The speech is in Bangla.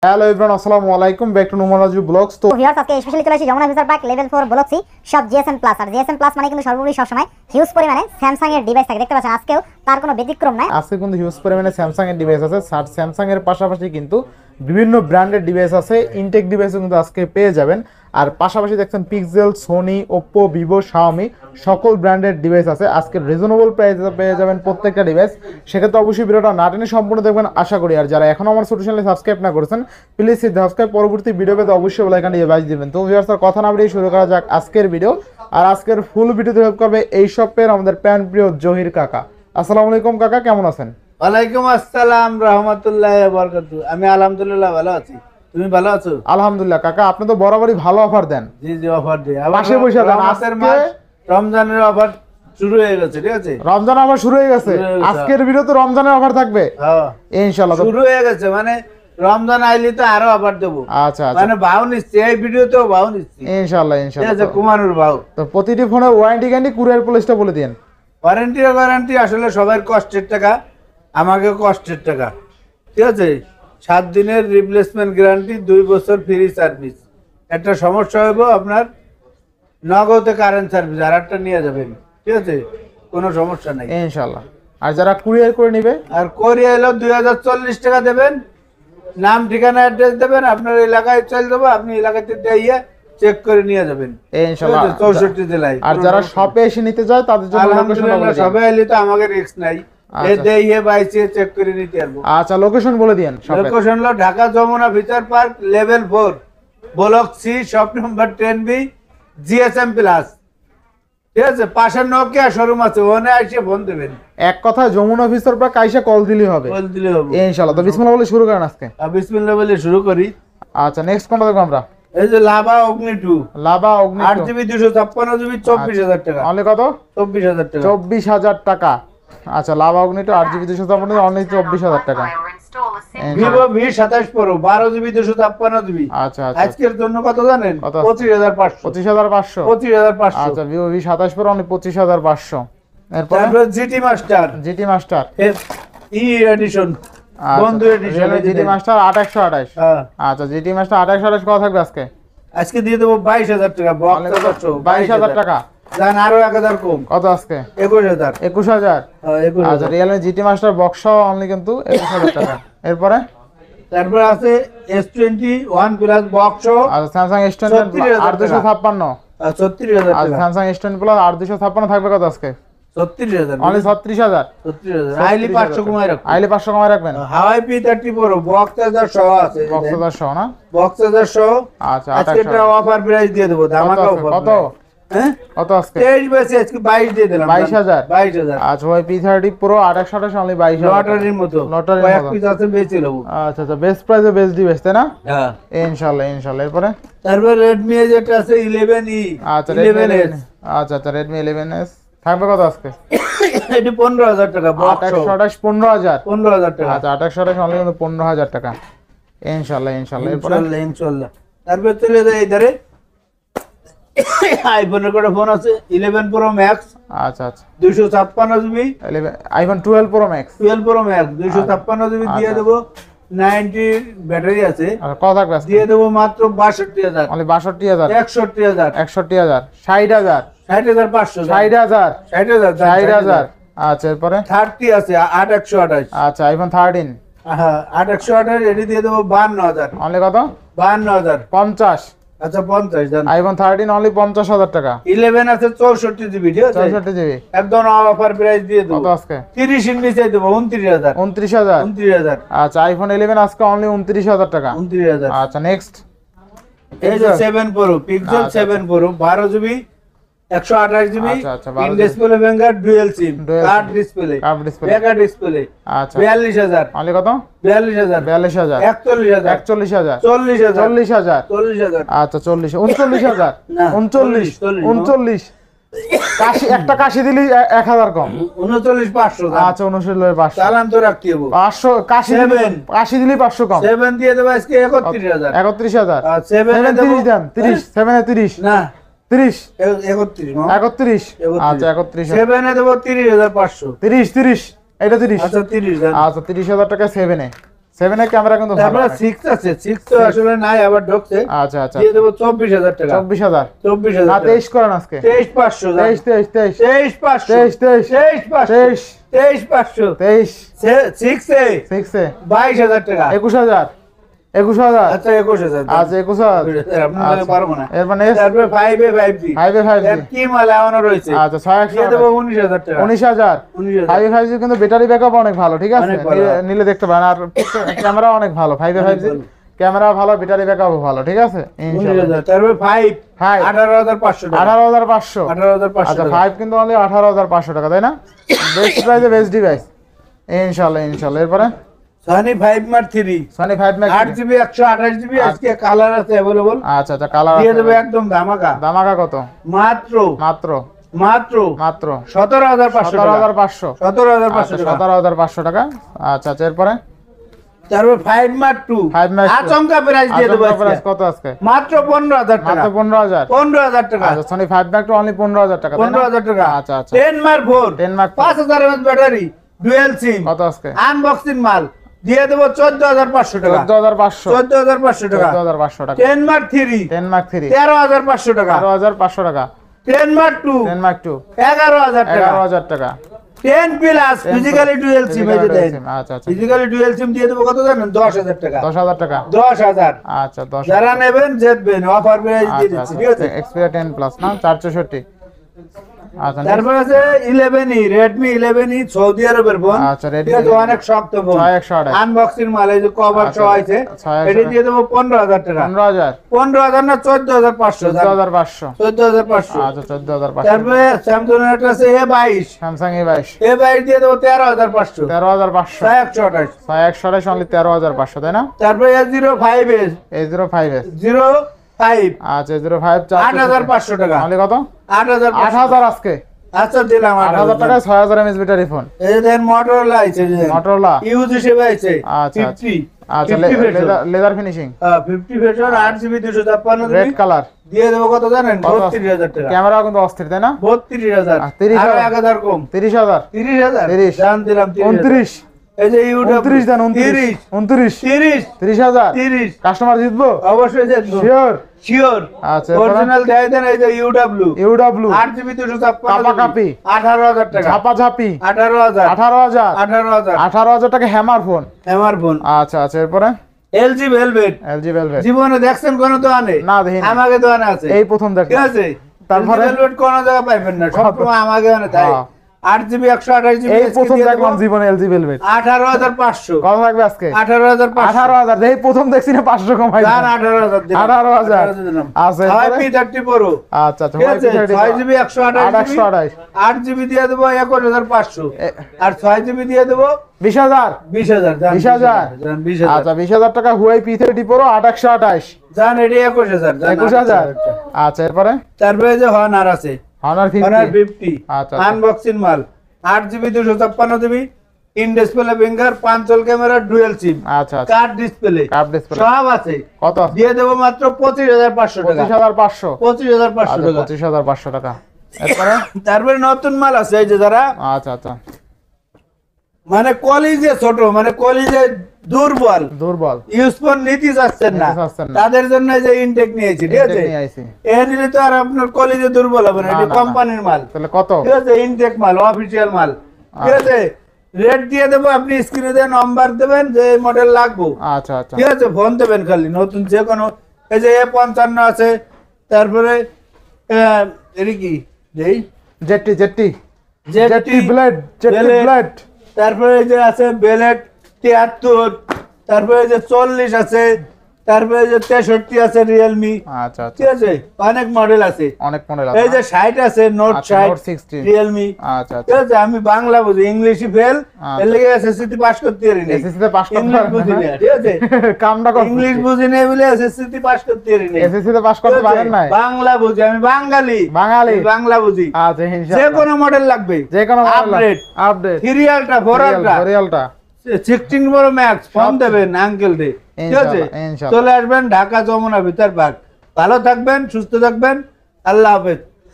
হ্যালো এভরিওয়ান, আসসালামু আলাইকুম, back to Noman Raju blogs. তো ভিউয়ার্স, আজকে স্পেশালি চলে আসি Jamuna future park level 4 block C সব জিএসএম প্লাস। আর জিএসএম প্লাস মানে কিন্তু সর্বোপরি সবসময় হিউজ পরিমাণে স্যামসাং এর ডিভাইস থাকে, দেখতে পাচ্ছেন আজকেও তার কোনো ব্যতিক্রম নাই। আজকে কিন্তু হিউজ পরিমাণে স্যামসাং এর ডিভাইস আছে। স্যামসাং এর পাশাপাশি কিন্তু বিভিন্ন ব্র্যান্ডের ডিভাইস আছে, ইনটেক ডিভাইসও কিন্তু আজকে পেয়ে যাবেন। আর পাশাপাশি দেখছেন pixel, Sony, Oppo, Vivo, Xiaomi সকল ব্র্যান্ডের ডিভাইস আছে। আজকে রিজনেবল প্রাইসে পেয়ে যাবেন প্রত্যেকটা ডিভাইস। সেক্ষেত্রে অবশ্যই ভিডিওটা না টেনে সম্পূর্ণ দেখবেন আশা করি। আর যারা এখনও আমার ছোট চ্যানেলে সাবস্ক্রাইব না করেছেন, প্লিজ সাবস্ক্রাইব, পরবর্তী ভিডিও পেতে অবশ্যই বেল আইকনটি বাজিয়ে দিবেন। তো ভিউয়ার্স, কথা না বলেই শুরু করা যাক আজকের ভিডিও। আর আজকের ফুল ভিডিওতে হেল্প করবে এই শপের আমাদের প্যান প্রিয় জহির কাকা। আসসালামু আলাইকুম কাকা, কেমন আছেন? ওয়ালাইকুম আসসালাম রাহমাতুল্লাহি ওয়া বারাকাতুহু। আমি আলহামদুলিল্লাহ ভালো আছি, তুমি ভালো আছো? আলহামদুলিল্লাহ কাকা, আপনি তো বরাবরই ভালো অফার দেন। জি জি, অফার দিই। পাশে বসে দেন। মাসের মাস রমজানের অফার শুরু হয়ে গেছে, ঠিক আছে? রমজান অফার শুরু হয়ে গেছে। আজকের ভিডিওতে রমজানের অফার থাকবে। হ্যাঁ ইনশাআল্লাহ শুরু হয়ে গেছে, মানে রমজান আইলে তো আরো অফার দেব। আচ্ছা আচ্ছা, মানে ভাও নিচ্ছি, এই ভিডিওতেও ভাও নিচ্ছি ইনশাআল্লাহ ঠিক ইনশাআল্লাহ। আছে, কুমারুর ভাও। তো প্রতিটি ফোনে ওয়ারেন্টি গ্যারান্টি, কুরিয়ার পলিসটা বলে দিন। ওয়ারেন্টি আসলে সবার কষ্টের টাকা, আমাকে কষ্টের টাকা, ঠিক আছে? 7 দিনের রিপ্লেসমেন্ট গ্যারান্টি, 2 বছর ফ্রি সার্ভিস। একটা সমস্যা হইব আপনার নগদে কারেন্ট সার্ভিস আর একটা নিয়ে যাবেন, ঠিক আছে? কোনো সমস্যা নাই ইনশাআল্লাহ। আর যারা কুরিয়ার করে নেবে, আর কোরিয়া এলো 2040 টাকা দেবেন, নাম ঠিকানা অ্যাড্রেস দেবেন, আপনার এলাকায় চলে যাবো, আপনি এলাকাতে দিয়ে চেক করে নিয়ে যাবেন ইনশাআল্লাহ। 64 জেলায়। আর যারা শপে এসে নিতে যায় তাদের জন্য লোকেশনটা বলে আলহামদুলিল্লাহ দিন। সবাই এলে তো আমাকে রিস্ক নাই, এ দিয়ে বাইসে চেক করে নিতে পারবো। আচ্ছা, লোকেশন বলে দিন শপের। লোকেশন হলো Dhaka Jamuna future park level 4 block C shop number 10B GSM plus, ঠিক আছে? পাশে নোকিয়া শোরুম আছে, ওখানে এসে ফোন দেবেন। এক কথায় যমুনা অফিসার পর কাইসা কল দিলেই হবে। বল দিলে হবে ইনশাআল্লাহ। তো বিসমিল্লাহ বলে শুরু করেন আজকে। বিসমিল্লাহ বলে শুরু করি। আচ্ছা, নেক্সট কোনটা দেখব আমরা? এই যে লাভা অগ্নি 2 লাভা অগ্নি 8GB 256GB 24,000 টাকা। অনলি কত? 24,000 টাকা। 24,000 টাকা। আচ্ছা, লাভা অগ্নি 8GB 256 অনলি 24,000 টাকা। Vivo V27 Pro 12GB 256GB। আচ্ছা আচ্ছা, আজকের জন্য কত জানেন? কত? 25,500। 25,500। 25,500। আচ্ছা, ভিভো V27 Pro অনলি 25,500। এরপর তারপর জিটি মাস্টার জিটি মাস্টার ই এডিশন, বন্ধু এডিশন, জিটি মাস্টার 8128। হ্যাঁ আচ্ছা, জিটি মাস্টার 8128 কত থাকবে আজকে? আজকে দিয়ে দেবো 22,000 টাকা। বক্স 22,000 টাকা। জান আরো 1,000 কম, কত আজকে? 21,000। 21,000। হ্যাঁ, আচ্ছা, 21,000। Realme GT master box only কিন্তু 21,000 টাকা। এরপরে তারপর আছে S21 প্লাস বক্স, আচ্ছা, স্যামসাং S20 856। 36,000 আচ্ছা, টাকা। স্যামসাং S20 প্লাস 856 থাকবে কত আজকে? 36,000। অনলি 36,000। 36,000। আইলি 500 কমায় রাখো। আইলে 500 কমায় রাখবেন। হাওয়াই P30 Pro বক্স 1000 সহ আছে, বক্স 1000 না? বক্স 1000 সহ। আচ্ছা, আজকে 2800। অফার প্রাইস দিয়ে দেবো, ধামাকা অফার। কত? হ্যাঁ, কত আজকে? 23 বেশি, আজকে 22 দিয়ে দিলাম। 22,000। 22,000। আচ্ছা, ওই P30 Pro 828 অনলি 22,000। লটারির মতো, লটারির কয়েক মতো। পিস আছে, বেঁচে নেবো। আচ্ছা আচ্ছা, বেস্ট প্রাইসে বেস্ট ডিভাইস, তাই না? হ্যাঁ। ইনশাআল্লাহ ইনশাআল্লাহ। এরপরে তারপর রেডমি যেটা আছে 11E। আচ্ছা, 11S। আচ্ছা আচ্ছা, Redmi 11S থাকবে কত আজকে? এটি 15,000 টাকা। বক্স 828 15,000। 15,000 টাকা। আচ্ছা, 828 অনলি কিন্তু 15,000 টাকা। ইনশাআল্লাহ ইনশাআল্লাহ। এরপরে ইনশাআল্লাহ ইনশাআল্লাহ। তারপর চলে যায় ইধারে আইফোনের করে ফোন আছে 11 Pro Max আচ্ছা আচ্ছা, 256GB। IPhone 12 Pro Max 12 Pro Max 256GB দিয়ে দেবো। 90 ব্যাটারি আছে। আচ্ছা, কত থাকবে আজকে? দিয়ে দেবো মাত্র 62,000। অনলি 62,000। 61,000। 61,000। 60,000। 60,500। 60,000। 60,000। আচ্ছা, এরপরে 30 আছে 8,128। আচ্ছা, আইফোন 13 হ্যাঁ, 8,128 এটি দিয়ে দেবো 52,000। অনলি কত? 52,000। 50। আচ্ছা 50 জান। আইফোন 13 অনলি 50,000 টাকা। 11 আছে 64GB, ঠিক আছে? 64GB। একদম অফার প্রাইস দিয়ে দেবো। কত আজকে? 30 এর নিচে দেবো 29,000। 29,000। 29,000। আচ্ছা, আইফোন 11 আজকে অনলি 29,000 টাকা। 29,000। আচ্ছা, নেক্সট এই যে 7 Pro pixel 7 Pro 12GB 128GB। আচ্ছা, আচ্ছা, in 12GB display finger dual SIM, Dual card SIM, display, curve display. Mega display. আচ্ছা, 42,000। অনলি কত? 42,000। 42,000। 41,000। 41,000। 40,000। 40,000। 40,000। আচ্ছা, 40 39,000। না, 39 40, 39 কাশি, একটা কাশি দিলি 1,000 কম। 39,500। আচ্ছা, 39,500। চালান তো রাখতে হবে। 500 কাশি দিলি, 7 কাশি দিলি 500 কম। 7 দিয়ে দেবো আজকে 31,000। 31,000। আর 7 এ দেবো 30 দেন, 30 7 এ 30 না 30 31 মামা। 31। আচ্ছা, 31। 7 এ দেবো 30,500। 30 30 এটা 30। আচ্ছা 30 জান। আচ্ছা, 30,000 টাকা 7 এ। 7 এর ক্যামেরা কিন্তু ভালো তারপরে অনেক। 6 আছে, 6 তো আসলে নাই, আবার ঢুকছে। আচ্ছা আচ্ছা দিয়ে দেবো 24,000 টাকা। 24,000 24,000 না টাকা। 23 করেন আজকে 23,500 23 23 23 23,500 23 23,500 23,500 23 6 এ 6 এ 22,000 টাকা। 21,000 21,000 আচ্ছা 21,000 আচ্ছা 21,000 আপনাদের পারবো না। এর মানে তারপরে 5 এ 5G 5 এ 5G এর কি মাল এমন রয়েছে? আচ্ছা 6 দিয়ে দেবো 19,000 টাকা। 19,000 19,000 5 এ 5G কিন্তু ব্যাটারি ব্যাকআপ অনেক ভালো, ঠিক আছে, অনেক ভালো। নিলে দেখতে পারেন। আর ক্যামেরা অনেক ভালো, 5 এ 5G ভালো। ক্যামেরা ভালো, ব্যাটারি ব্যাকআপও ভালো, ঠিক আছে ইনশাআল্লাহ। 19,000 তারপরে 5 5 18,500 টাকা। 18,500 18,500 আচ্ছা টাকা। 5 কিন্তু অনলি 18,500 টাকা, তাই না? বেস্ট প্রাইসে বেস্ট ডিভাইস ইনশাআল্লাহ ইনশাআল্লাহ। এরপরে Sony 5 Mark 3 Sony 5 Mark 8GB 128GB আজকে কালার আছে अवेलेबल। আচ্ছা আচ্ছা কালার দিয়ে দেব একদম ধামাকা। দামাকা কত? মাত্র মাত্র মাত্র মাত্র 17,500 টাকা। 17,500 17,500 টাকা। 17,500 টাকা। আচ্ছা আচ্ছা এরপরে তারপর 5 Mark 2 5 Mark 2 আচমকা প্রাইস দিয়ে দেব আচ্ছা প্রাইস আজকে। কত আজকে? মাত্র 15,000 টাকা। মাত্র 15,000 15,000 টাকা। আচ্ছা Sony 5 Mark 2 অনলি 15,000 টাকা, তাই না? 15,000 টাকা। আচ্ছা আচ্ছা 10 Mark 4 10 Mark 4 5,000 mAh battery dual SIM কত আজকে? আনবক্সিং মাল দিয়ে দেব 14,500 টাকা। 14,500 14,500 টাকা। 14,500 টাকা 10 Mark 3 10 Mark 3 13,500 টাকা। 13,500 টাকা 10 Mark 2 10 Mark 2 11,000 টাকা। 11,000 টাকা 10 প্লাস ফিজিক্যালি ডুয়াল সিম এই যে দেন। আচ্ছা আচ্ছা ফিজিক্যালি ডুয়াল সিম দিয়ে দেব কত জানেন? 10,000 টাকা। 10,000 টাকা 10,000 আচ্ছা 10 যারা নেবেন জিতবেন, অফার প্রাইস দিয়ে আচ্ছা দিচ্ছি, আচ্ছা ঠিক আছে? Xperia 10 প্লাস না 464 আচ্ছা তারপর আছে 11e Redmi 11e সৌদি আরবের ফোন। আচ্ছা, Redmi ঠিক আছে, অনেক শক্ত ফোন। 6128 আনবক্সিং মাল এই যে কভার আচ্ছা, সহ আছে। 6128 এটা দিয়ে দেব 15,000 টাকা। 15,000 15,000 না 14,500 14,500 14,500 আচ্ছা 14,500 তারপরে স্যামসাং এর একটা আছে A22 স্যামসাং A22 A22 দিয়ে দেব 13,500 13,500 128 128 অনলি 13,500, তাই না? তারপরে A05s A05s 05 আচ্ছা A05 8,500 টাকা। অনলি কত? 8,500 8,000 আজকে আচ্ছা দিলাম 8,000 টাকায় 6,000 mAh ব্যাটারি ফোন এই যে দেন Motorola আছে যে Motorola ইউজ হিসেবে আছে আচ্ছা, 50 আচ্ছা 50 version। Leather finishing 50 version 8GB 256 red colour দিয়ে দেব কত জানেন? কত? 32,000 টাকা। ক্যামেরা কিন্তু অস্থির, তাই না? 32,000 30,000 আর 1,000 কম 30,000 30,000 30 দাম দিলাম 29 এই যে ইউটিউব 29 দেন 29 29 30,000 30 কাস্টমার জিতবো অবশ্যই জিতবো শিওর শিওর আচ্ছা অরিজিনাল দেয় দেন এই যে ইউডব্লিউ ইউডব্লিউ 8GB 256 কাপাকাপি 18,000 টাকা ঝাপাঝাপি 18,000 18,000 18,000 18,000 টাকা হ্যামার ফোন আমার ফোন আচ্ছা আচ্ছা এরপরে LG ভেলভেট LG Velvet জীবনে দেখছেন কোন দোকানে? না, দেখিনি। আমাকে দোকানে আছে। এই প্রথম ঠিক দেখলাম আছে তারপরে? LG ভেলভেট কোন জায়গা পাইবেন না, সবসময় আমাকে দোকানে তাই হ্যাঁ। 8GB 128GB এই প্রথম দেখলাম জীবনে LG Velvet 18,500 কত থাকবে আজকে? 18,500 18,000 এই প্রথম দেখছি না 500 কমাই জান 18,000 দিলাম 18,000 দিলাম আচ্ছা হাই এরপরে? P30 Pro আচ্ছা আচ্ছা ঠিক আছে 6GB 128GB 128 8GB দিয়ে দেবো 21,500 আর 6GB দিয়ে দেবো 20,000 20,000 জান 20,000 জান 20,000 আচ্ছা 20,000 টাকা হুয়াই P30 Pro 828 জান এটি 21,000 জান 21,000 আচ্ছা এরপরে তারপরে যে Honor আছে Honor 50 Honor 50 আচ্ছা, আচ্ছা। আনবক্সিং মাল 8GB 256GB in display finger পাঁচল ক্যামেরা ডুয়াল সিম আচ্ছা আচ্ছা কার্ড ডিসপ্লে কার্ভ ডিসপ্লে সব আছে কত আছে? দিয়ে দেবো মাত্র 25,500 টাকা 25,500 25,500 আচ্ছা টাকা 25,500 টাকা এরপরে তারপরে নতুন মাল আছে এই যে যারা আচ্ছা আচ্ছা মানে কলিজে ছোট মানে কলিজে দুর্বল দুর্বল ইউজফোন নীতি যাচ্ছেন না নিতে চাচ্ছেন না। তাদের জন্য এই যে ইনটেক নিয়েছি ঠিক আছে Intake নিয়ে আইছি। এ নিলে তো আর আপনার কলিজে দুর্বল হবে না না, এটা না, না। কোম্পানির মাল তাহলে কত? ঠিক আছে ইনটেক মাল অফিসিয়াল মাল ঠিক আছে রেট দিয়ে দেবো আপনি স্ক্রিনে দিয়ে নাম্বার দেবেন যে মডেল লাগবে আচ্ছা আচ্ছা ঠিক আছে ফোন দেবেন খালি নতুন যে কোনো এই যে A55 আছে তারপরে এর কি যেই jetty jetty jetty jetty blade jetty Blade, blade তারপরে এই যে আছে বেলেট 73 তারপরে এই যে 40 আছে তারপরে এই যে 63 আছে রিয়েলমি আচ্ছা আচ্ছা ঠিক আছে অনেক মডেল আছে অনেক মডেল এই আছে যে 60 আছে নোট আচ্ছা, 60 Note 60 রিয়েলমি আচ্ছা ঠিক আচ্ছা আছে আমি বাংলা বুঝি ইংলিশই ফেল আচ্ছা। এর লাগি এসএসসি পাস করতে পারি না এসএসসি তে পাস করতে ইংলিশ পারেন বুঝি না? না ঠিক আছে কামটা কর ইংলিশ বুঝি না বলে এসএসসি পাস করতে পারি না এসএসসি তে পাস করতে পারেন না বাংলা বুঝি আমি বাঙালি বাঙালি। আমি বাংলা বুঝি আচ্ছা যে ইনশাআল্লাহ কোনো মডেল লাগবে যে কোনো আপডেট আপডেট সিরিয়ালটা ফোরালটা রিয়েলটা 16 বড় ম্যাক্স ফোন দেবেন আঙ্কেল দে ঠিক আছে ইনশাআল্লাহ, ইনশাআল্লাহ। চলে আসবেন ঢাকা যমুনা ভিতর পার্ক ভালো থাকবেন সুস্থ থাকবেন আল্লাহ হাফেজ